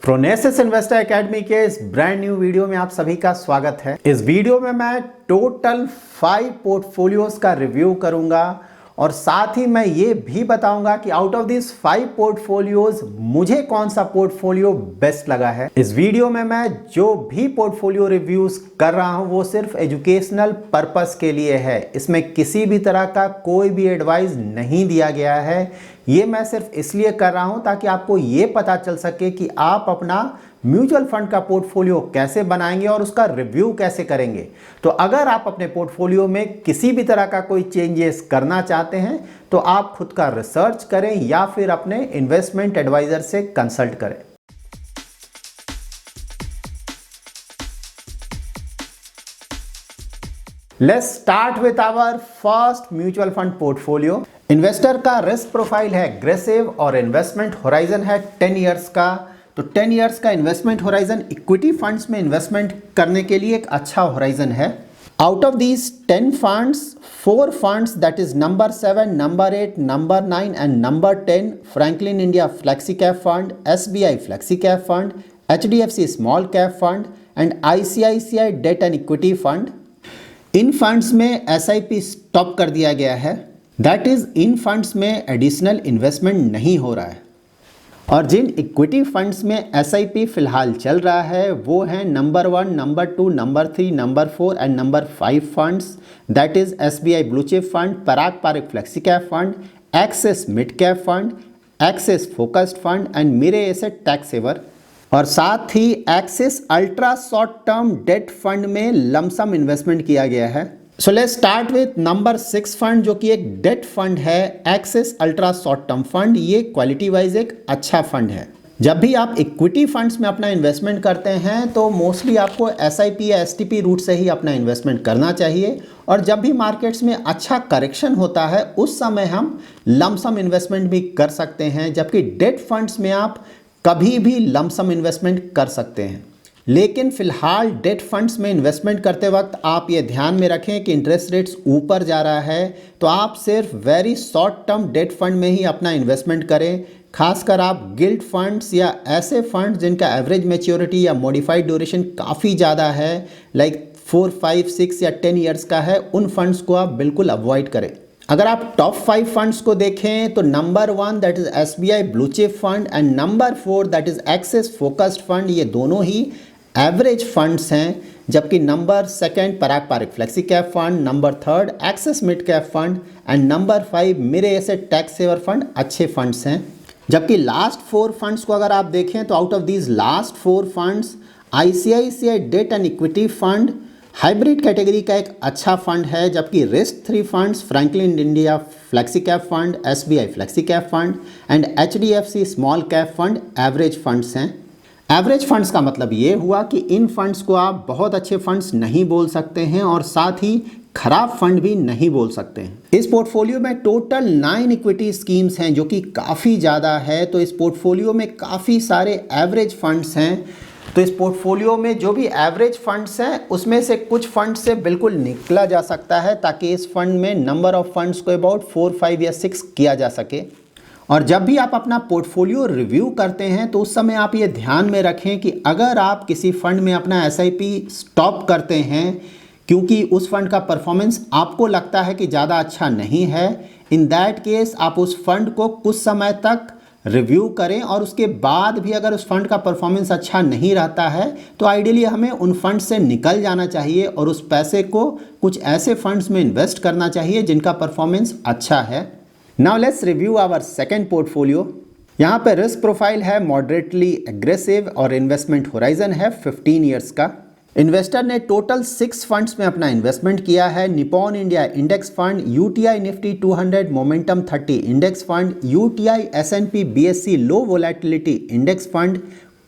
प्रोनेसिस investor academy के इस brand new video में आप सभी का स्वागत है। इस वीडियो में मैं टोटल 5 पोर्टफोलियोज का रिव्यू करूंगा और साथ ही मैं ये भी बताऊंगा कि आउट ऑफ दिस 5 पोर्टफोलियोज मुझे कौन सा पोर्टफोलियो बेस्ट लगा है। इस वीडियो में मैं जो भी पोर्टफोलियो रिव्यूज कर रहा हूं वो सिर्फ एजुकेशनल पर्पस के लिए है। इसमें किसी भी तरह का कोई भी एडवाइस नहीं दिया गया है। ये मैं सिर्फ इसलिए कर रहा हूं ताकि आपको ये पता चल सके कि आप अपना म्यूचुअल फंड का पोर्टफोलियो कैसे बनाएंगे और उसका रिव्यू कैसे करेंगे। तो अगर आप अपने पोर्टफोलियो में किसी भी तरह का कोई चेंजेस करना चाहते हैं तो आप खुद का रिसर्च करें या फिर अपने इन्वेस्टमेंट एडवाइजर से कंसल्ट करें। Let's start with our first mutual fund portfolio. Investor का रिस्क प्रोफाइल है एग्रेसिव और इन्वेस्टमेंट होराइजन है 10 इयर्स का। तो 10 इयर्स का इन्वेस्टमेंट होराइजन इक्विटी फंड्स में इन्वेस्टमेंट करने के लिए एक अच्छा होराइजन है। Out of these 10 funds 4 funds that is number 7, number 8, number 9 and number 10 Franklin India flexi cap fund, SBI flexi cap fund, HDFC small cap fund and ICICI debt and equity fund. इन funds में SIP stop कर दिया गया है। That is इन funds में additional investment नहीं हो रहा है। और जिन इक्विटी फंड्स में SIP फिलहाल चल रहा है वो हैं number 1, number 2, number 3, number 4 and number 5 funds that is SBI blue chip fund, Parag Parikh flexi cap fund, axis mid cap fund, Axis focused fund and Mirae asset tax saver. और साथ ही Axis ultra short term debt fund में lumpsum investment किया गया है। So let's start with number 6 fund जो कि एक डेट फंड है, Axis ultra short term fund. ये क्वालिटी वाइज एक अच्छा फंड है। जब भी आप इक्विटी फंड्स में अपना इन्वेस्टमेंट करते हैं तो मोस्टली आपको SIP या STP रूट से ही अपना इन्वेस्टमेंट करना चाहिए। और जब भी मार्केट्स में अच्छा करेक्शन होता है उस समय हम लमसम इन्वेस्टमेंट भी कर सकते हैं, जबकि डेट फंड्स में आप कभी भी लमसम इन्वेस्टमेंट कर सकते हैं। लेकिन फिलहाल डेट फंड्स में इन्वेस्टमेंट करते वक्त आप ये ध्यान में रखें कि इंटरेस्ट रेट्स ऊपर जा रहा है, तो आप सिर्फ very short term debt fund में ही अपना इन्वेस्टमेंट करें। खासकर आप गिल्ड फंड्स या ऐसे फंड्स जिनका एवरेज मैच्योरिटी या मॉडिफाइड ड्यूरेशन काफ़ी ज़्यादा है, लाइक 4, 5, 6 या 10 ईयर्स का है, उन फंड्स को आप बिल्कुल अवॉइड करें। अगर आप टॉप 5 फंड्स को देखें तो number 1 that is SBI blue chip fund and number 4 that is Axis focused fund, ये दोनों ही एवरेज फंड्स हैं। जबकि number 2 Parag Parikh flexi cap fund, number 3 Axis mid cap fund and number 5 Mirae asset tax saver fund अच्छे funds हैं। जबकि last 4 funds को अगर आप देखें तो out of these last 4 funds ICICI debt and equity fund hybrid category का एक अच्छा फंड है, जबकि risk 3 funds Franklin India flexi cap fund, SBI flexi cap fund and HDFC small cap fund average funds हैं। Average funds का मतलब ये हुआ कि इन फंड्स को आप बहुत अच्छे फंड्स नहीं बोल सकते हैं और साथ ही खराब फंड भी नहीं बोल सकते हैं। इस पोर्टफोलियो में टोटल 9 इक्विटी स्कीम्स हैं जो कि काफ़ी ज़्यादा है। तो इस पोर्टफोलियो में काफ़ी सारे एवरेज फंड्स हैं। तो इस पोर्टफोलियो में जो भी एवरेज फंड्स हैं उसमें से कुछ फंड से बिल्कुल निकला जा सकता है ताकि इस फंड में नंबर ऑफ फंड्स को अबाउट 4, 5 या 6 किया जा सके। और जब भी आप अपना पोर्टफोलियो रिव्यू करते हैं तो उस समय आप ये ध्यान में रखें कि अगर आप किसी फंड में अपना SIP स्टॉप करते हैं क्योंकि उस फंड का परफॉर्मेंस आपको लगता है कि ज़्यादा अच्छा नहीं है, इन दैट केस आप उस फंड को कुछ समय तक रिव्यू करें और उसके बाद भी अगर उस फंड का परफॉर्मेंस अच्छा नहीं रहता है तो आइडियली हमें उन फंड से निकल जाना चाहिए और उस पैसे को कुछ ऐसे फंड्स में इन्वेस्ट करना चाहिए जिनका परफॉर्मेंस अच्छा है। Now let's review our second portfolio. यहाँ पे रिस्क प्रोफाइल है मॉडरेटली एग्रेसिव और इन्वेस्टमेंट होराइजन है 15 ईयर्स का। इन्वेस्टर ने टोटल 6 फंड्स में अपना इन्वेस्टमेंट किया है। Nippon India index fund, UTI Nifty 200 momentum 30 index fund, UTI S&P BSE low volatility index fund,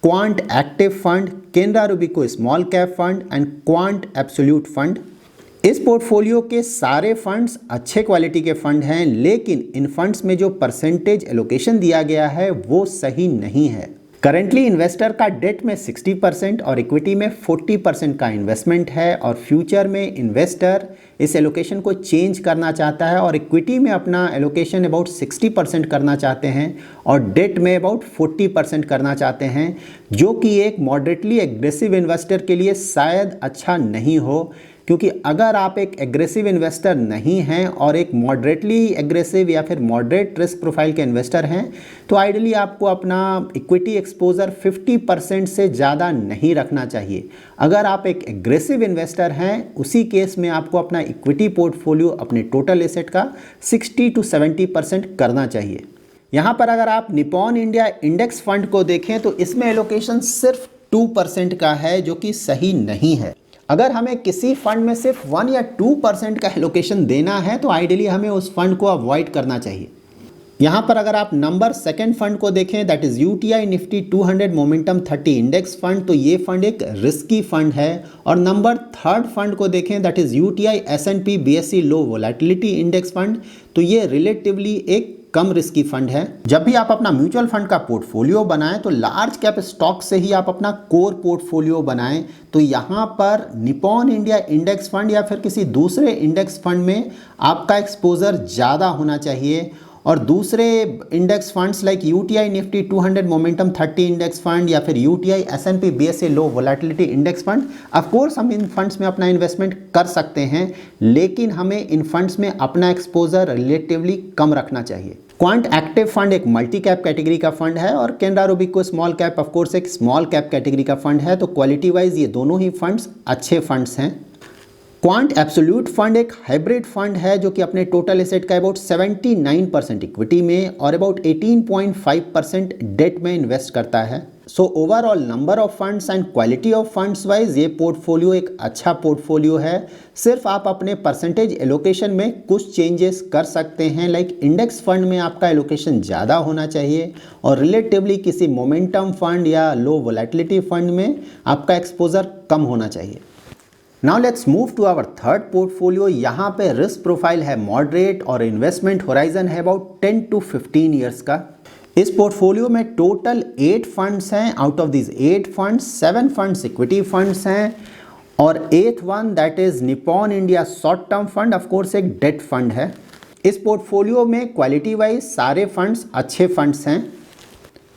quant active fund, Canara Robeco small cap fund and quant absolute fund. इस portfolio के सारे funds अच्छे quality के fund हैं, लेकिन इन funds में जो percentage allocation दिया गया है वो सही नहीं है। करेंटली इन्वेस्टर का डेट में 60% और इक्विटी में 40% का इन्वेस्टमेंट है और फ्यूचर में इन्वेस्टर इस एलोकेशन को चेंज करना चाहता है और इक्विटी में अपना एलोकेशन अबाउट 60% करना चाहते हैं और डेट में अबाउट 40% करना चाहते हैं, जो कि एक मॉडरेटली एग्रेसिव इन्वेस्टर के लिए शायद अच्छा नहीं हो, क्योंकि अगर आप एक एग्रेसिव इन्वेस्टर नहीं हैं और एक मॉडरेटली एग्रेसिव या फिर मॉडरेट रिस्क प्रोफाइल के इन्वेस्टर हैं तो आइडियली आपको अपना इक्विटी एक्सपोजर 50% से ज़्यादा नहीं रखना चाहिए। अगर आप एक एग्रेसिव इन्वेस्टर हैं उसी केस में आपको अपना इक्विटी पोर्टफोलियो अपने टोटल एसेट का 60 to 70% करना चाहिए। यहाँ पर अगर आप निपॉन इंडिया इंडेक्स फंड को देखें तो इसमें एलोकेशन सिर्फ 2% का है, जो कि सही नहीं है। अगर हमें किसी फंड में सिर्फ 1 या 2% का एलोकेशन देना है तो आइडियली हमें उस फंड को अवॉइड करना चाहिए। यहाँ पर अगर आप नंबर सेकंड फंड को देखें, that is UTI Nifty 200 momentum 30 index fund, तो ये फंड एक रिस्की फंड है। और नंबर थर्ड फंड को देखें, that is UTI S&P BSE low volatility index fund, तो ये रिलेटिवली एक कम रिस्की फंड है। जब भी आप अपना म्यूचुअल फंड का पोर्टफोलियो बनाएं तो लार्ज कैप स्टॉक से ही आप अपना कोर पोर्टफोलियो बनाएं। तो यहाँ पर निपॉन इंडिया इंडेक्स फंड या फिर किसी दूसरे इंडेक्स फंड में आपका एक्सपोजर ज़्यादा होना चाहिए और दूसरे index funds like UTI Nifty 200 momentum 30 index fund या फिर UTI S&P BSE low volatility index fund, of course हम इन फंड्स में अपना इन्वेस्टमेंट कर सकते हैं, लेकिन हमें इन फंड्स में अपना एक्सपोजर रिलेटिवली कम रखना चाहिए। क्वांट एक्टिव फंड एक मल्टी कैप कैटेगरी का फंड है और Canara Robeco small cap of course एक स्मॉल कैप कैटेगरी का फंड है, तो क्वालिटी वाइज ये दोनों ही फंड्स अच्छे फंड्स हैं। क्वांट एब्सोल्यूट फंड एक हाइब्रिड फंड है जो कि अपने टोटल एसेट का अबाउट 79% इक्विटी में और अबाउट 18.5% डेट में इन्वेस्ट करता है। So overall number of funds and quality of funds wise ये पोर्टफोलियो एक अच्छा पोर्टफोलियो है। सिर्फ आप अपने परसेंटेज एलोकेशन में कुछ चेंजेस कर सकते हैं, लाइक इंडेक्स फंड में आपका एलोकेशन ज़्यादा होना चाहिए और रिलेटिवली किसी मोमेंटम फंड या लो वोलेटिलिटी फंड में आपका एक्सपोजर कम होना चाहिए। Now let's move to our third portfolio. यहाँ पे रिस्क प्रोफाइल है मॉडरेट और इन्वेस्टमेंट होराइजन है अबाउट 10 to 15 ईयर्स का। इस पोर्टफोलियो में टोटल 8 फंड्स हैं। Out of this 8 funds 7 funds equity funds हैं और 8th one that is Nippon India short term fund, of course एक डेट फंड है। इस पोर्टफोलियो में क्वालिटी वाइज सारे फंड्स अच्छे फंड्स हैं।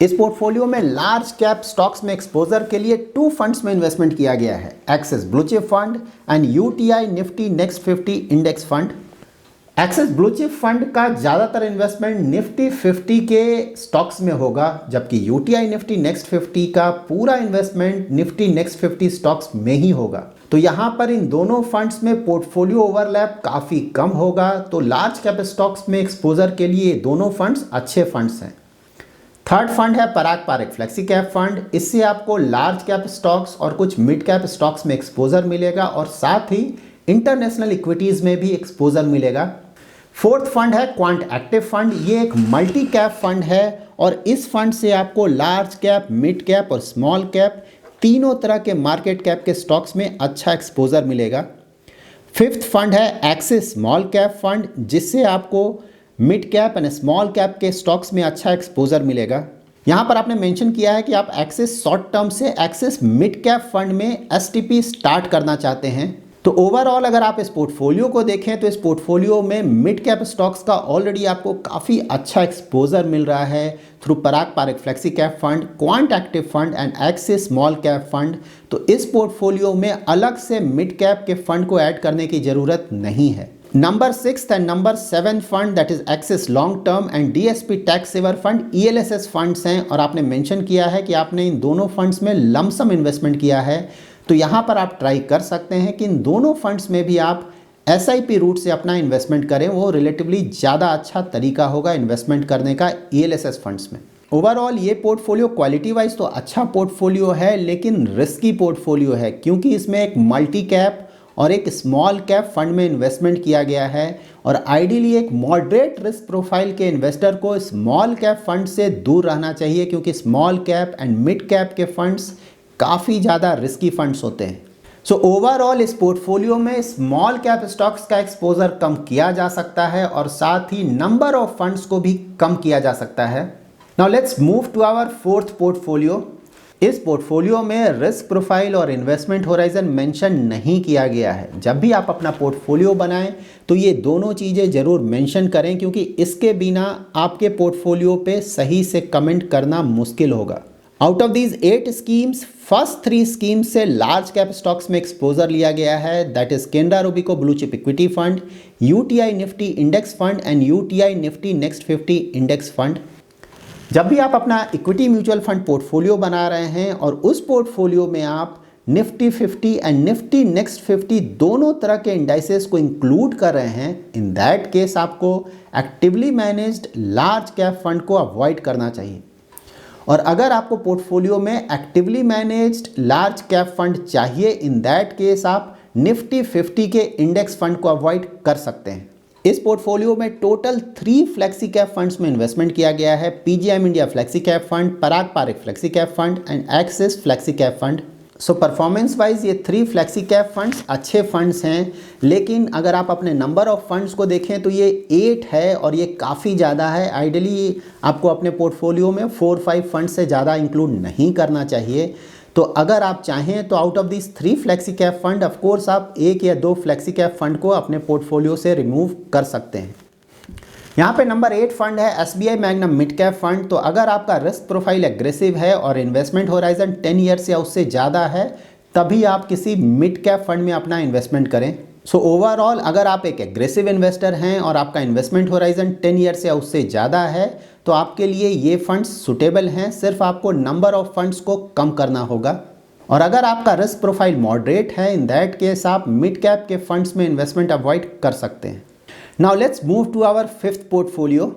इस पोर्टफोलियो में लार्ज कैप स्टॉक्स में एक्सपोजर के लिए 2 फंड्स में इन्वेस्टमेंट किया गया है, axis blue chip fund and UTI Nifty next 50 index fund. Axis blue chip fund का ज़्यादातर इन्वेस्टमेंट निफ्टी 50 के स्टॉक्स में होगा, जबकि यूटीआई निफ्टी नेक्स्ट 50 का पूरा इन्वेस्टमेंट निफ्टी नेक्स्ट 50 स्टॉक्स में ही होगा। तो यहाँ पर इन दोनों फंड्स में पोर्टफोलियो ओवरलैप काफ़ी कम होगा, तो लार्ज कैप स्टॉक्स में एक्सपोजर के लिए दोनों फंड्स अच्छे फंड्स हैं। थर्ड फंड है पराग पारेख फ्लेक्सी कैप फंड। इससे आपको लार्ज कैप स्टॉक्स और कुछ मिड कैप स्टॉक्स में एक्सपोजर मिलेगा और साथ ही इंटरनेशनल इक्विटीज़ में भी एक्सपोजर मिलेगा। फोर्थ फंड है क्वांट एक्टिव फंड। ये एक मल्टी कैप फंड है और इस फंड से आपको लार्ज कैप, मिड कैप और स्मॉल कैप तीनों तरह के मार्केट कैप के स्टॉक्स में अच्छा एक्सपोजर मिलेगा। फिफ्थ फंड है एक्सिस स्मॉल कैप फंड, जिससे आपको mid cap and small cap के स्टॉक्स में अच्छा एक्सपोजर मिलेगा। यहाँ पर आपने मेंशन किया है कि आप एक्सिस शॉर्ट टर्म से एक्सिस मिड कैप फंड में एसटीपी स्टार्ट करना चाहते हैं। तो ओवरऑल अगर आप इस पोर्टफोलियो को देखें तो इस पोर्टफोलियो में मिड कैप स्टॉक्स का ऑलरेडी आपको काफ़ी अच्छा एक्सपोजर मिल रहा है through Parag Parekh flexi cap fund, quant active fund and Axis small cap fund. तो इस पोर्टफोलियो में अलग से मिड कैप के फंड को ऐड करने की ज़रूरत नहीं है। Number 6 and number 7 fund that is Axis long term and DSP tax saver fund ELSS funds हैं और आपने मेंशन किया है कि आपने इन दोनों फंड्स में लमसम इन्वेस्टमेंट किया है। तो यहाँ पर आप ट्राई कर सकते हैं कि इन दोनों फंड्स में भी आप SIP रूट से अपना इन्वेस्टमेंट करें, वो रिलेटिवली ज़्यादा अच्छा तरीका होगा इन्वेस्टमेंट करने का ELSS फंड्स में। ओवरऑल ये पोर्टफोलियो क्वालिटी वाइज तो अच्छा पोर्टफोलियो है, लेकिन रिस्की पोर्टफोलियो है क्योंकि इसमें एक मल्टी कैप और एक स्मॉल कैप फंड में इन्वेस्टमेंट किया गया है और आइडियली एक मॉडरेट रिस्क प्रोफाइल के इन्वेस्टर को स्मॉल कैप फंड से दूर रहना चाहिए, क्योंकि small cap and mid cap के फंड्स काफ़ी ज़्यादा रिस्की फंड्स होते हैं। सो ओवरऑल इस पोर्टफोलियो में स्मॉल कैप स्टॉक्स का एक्सपोजर कम किया जा सकता है और साथ ही नंबर ऑफ फंड्स को भी कम किया जा सकता है। Now let's move to our fourth portfolio. इस पोर्टफोलियो में रिस्क प्रोफाइल और इन्वेस्टमेंट होराइजन मेंशन नहीं किया गया है। जब भी आप अपना पोर्टफोलियो बनाएं तो ये दोनों चीज़ें ज़रूर मेंशन करें, क्योंकि इसके बिना आपके पोर्टफोलियो पे सही से कमेंट करना मुश्किल होगा। Out of these 8 schemes, first 3 schemes से लार्ज कैप स्टॉक्स में एक्सपोजर लिया गया है, that is Canara Robeco blue chip equity fund, UTI Nifty index fund and UTI Nifty next 50 index fund. जब भी आप अपना इक्विटी म्यूचुअल फंड पोर्टफोलियो बना रहे हैं और उस पोर्टफोलियो में आप निफ्टी 50 एंड निफ्टी नेक्स्ट 50 दोनों तरह के इंडाइसेस को इंक्लूड कर रहे हैं, इन दैट केस आपको actively managed large cap fund को अवॉइड करना चाहिए। और अगर आपको पोर्टफोलियो में actively managed large cap fund चाहिए, इन दैट केस आप निफ्टी 50 के इंडेक्स फंड को अवॉइड कर सकते हैं। इस पोर्टफोलियो में टोटल 3 फ्लेक्सी कैप फंड्स में इन्वेस्टमेंट किया गया है, PGIM India flexi cap fund, Parag Parikh flexi cap fund and Axis flexi cap fund. So performance wise ये 3 फ्लेक्सी कैप फंड्स अच्छे फंड्स हैं, लेकिन अगर आप अपने नंबर ऑफ फंड्स को देखें तो ये 8 है और ये काफ़ी ज़्यादा है। आइडियली आपको अपने पोर्टफोलियो में 4-5 फंड से ज़्यादा इंक्लूड नहीं करना चाहिए। तो अगर आप चाहें तो out of this 3 flexi cap fund of course आप 1 या 2 फ्लेक्सी कैप फंड को अपने पोर्टफोलियो से रिमूव कर सकते हैं। यहाँ पे नंबर 8 फंड है SBI magnum mid cap fund. तो अगर आपका रिस्क प्रोफाइल एग्रेसिव है और इन्वेस्टमेंट होराइजन 10 ईयर्स या उससे ज़्यादा है, तभी आप किसी मिड कैप फंड में अपना इन्वेस्टमेंट करें। सो ओवरऑल अगर आप एक एग्रेसिव इन्वेस्टर हैं और आपका इन्वेस्टमेंट होराइजन 10 ईयर्स या उससे ज़्यादा है, तो आपके लिए ये फंड्स सुटेबल हैं। सिर्फ आपको नंबर ऑफ फंड्स को कम करना होगा। और अगर आपका रिस्क प्रोफाइल मॉडरेट है, इन दैट केस आप मिड कैप के फंड्स में इन्वेस्टमेंट अवॉइड कर सकते हैं। Now let's move to our 5th portfolio.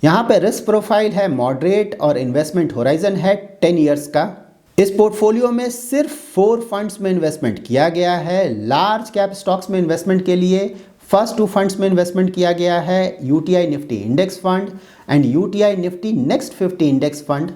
यहाँ पे रिस्क प्रोफाइल है मॉडरेट और इन्वेस्टमेंट होराइजन है 10 ईयर्स का। इस पोर्टफोलियो में सिर्फ 4 फंड्स में इन्वेस्टमेंट किया गया है। लार्ज कैप स्टॉक्स में इन्वेस्टमेंट के लिए फर्स्ट 2 फंड्स में इन्वेस्टमेंट किया गया है, UTI Nifty index fund and UTI Nifty next 50 index fund.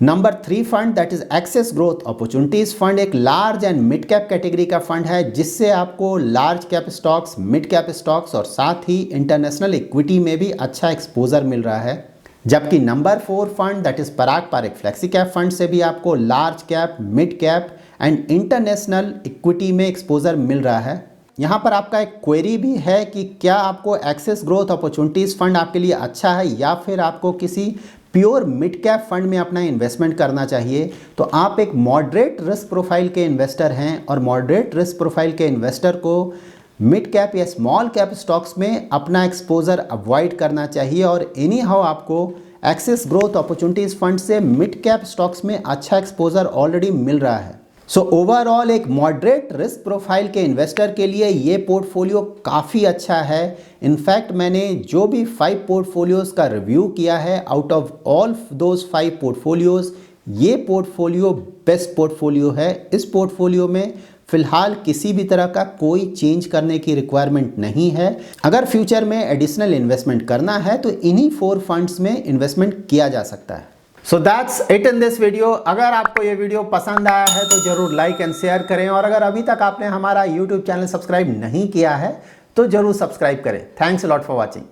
Number 3 fund that is Axis growth opportunities fund एक large and mid cap category का फंड है, जिससे आपको large cap stocks, mid cap stocks और साथ ही इंटरनेशनल इक्विटी में भी अच्छा एक्सपोजर मिल रहा है। जबकि number 4 fund that is Parag Parikh flexi cap fund से भी आपको large cap, mid cap and international equity में एक्सपोजर मिल रहा है। यहाँ पर आपका एक क्वेरी भी है कि क्या आपको एक्सेस ग्रोथ अपॉर्चुनिटीज फंड आपके लिए अच्छा है या फिर आपको किसी प्योर मिड कैप फंड में अपना इन्वेस्टमेंट करना चाहिए। तो आप एक मॉडरेट रिस्क प्रोफाइल के इन्वेस्टर हैं और मॉडरेट रिस्क प्रोफाइल के इन्वेस्टर को मिड कैप या स्मॉल कैप स्टॉक्स में अपना एक्सपोजर अवॉइड करना चाहिए। और एनी हाउ आपको एक्सेस ग्रोथ अपॉर्चुनिटीज फंड से मिड कैप स्टॉक्स में अच्छा एक्सपोजर ऑलरेडी मिल रहा है। सो ओवरऑल एक मॉडरेट रिस्क प्रोफाइल के इन्वेस्टर के लिए ये पोर्टफोलियो काफ़ी अच्छा है। इनफैक्ट मैंने जो भी 5 पोर्टफोलियोज़ का रिव्यू किया है, out of all those 5 portfolios ये पोर्टफोलियो बेस्ट पोर्टफोलियो है। इस पोर्टफोलियो में फ़िलहाल किसी भी तरह का कोई चेंज करने की रिक्वायरमेंट नहीं है। अगर फ्यूचर में एडिशनल इन्वेस्टमेंट करना है तो इन्हीं 4 फंड्स में इन्वेस्टमेंट किया जा सकता है। So that's it in this video. अगर आपको ये वीडियो पसंद आया है तो जरूर लाइक एंड शेयर करें, और अगर अभी तक आपने हमारा यूट्यूब चैनल सब्सक्राइब नहीं किया है तो जरूर सब्सक्राइब करें। Thanks a lot for watching.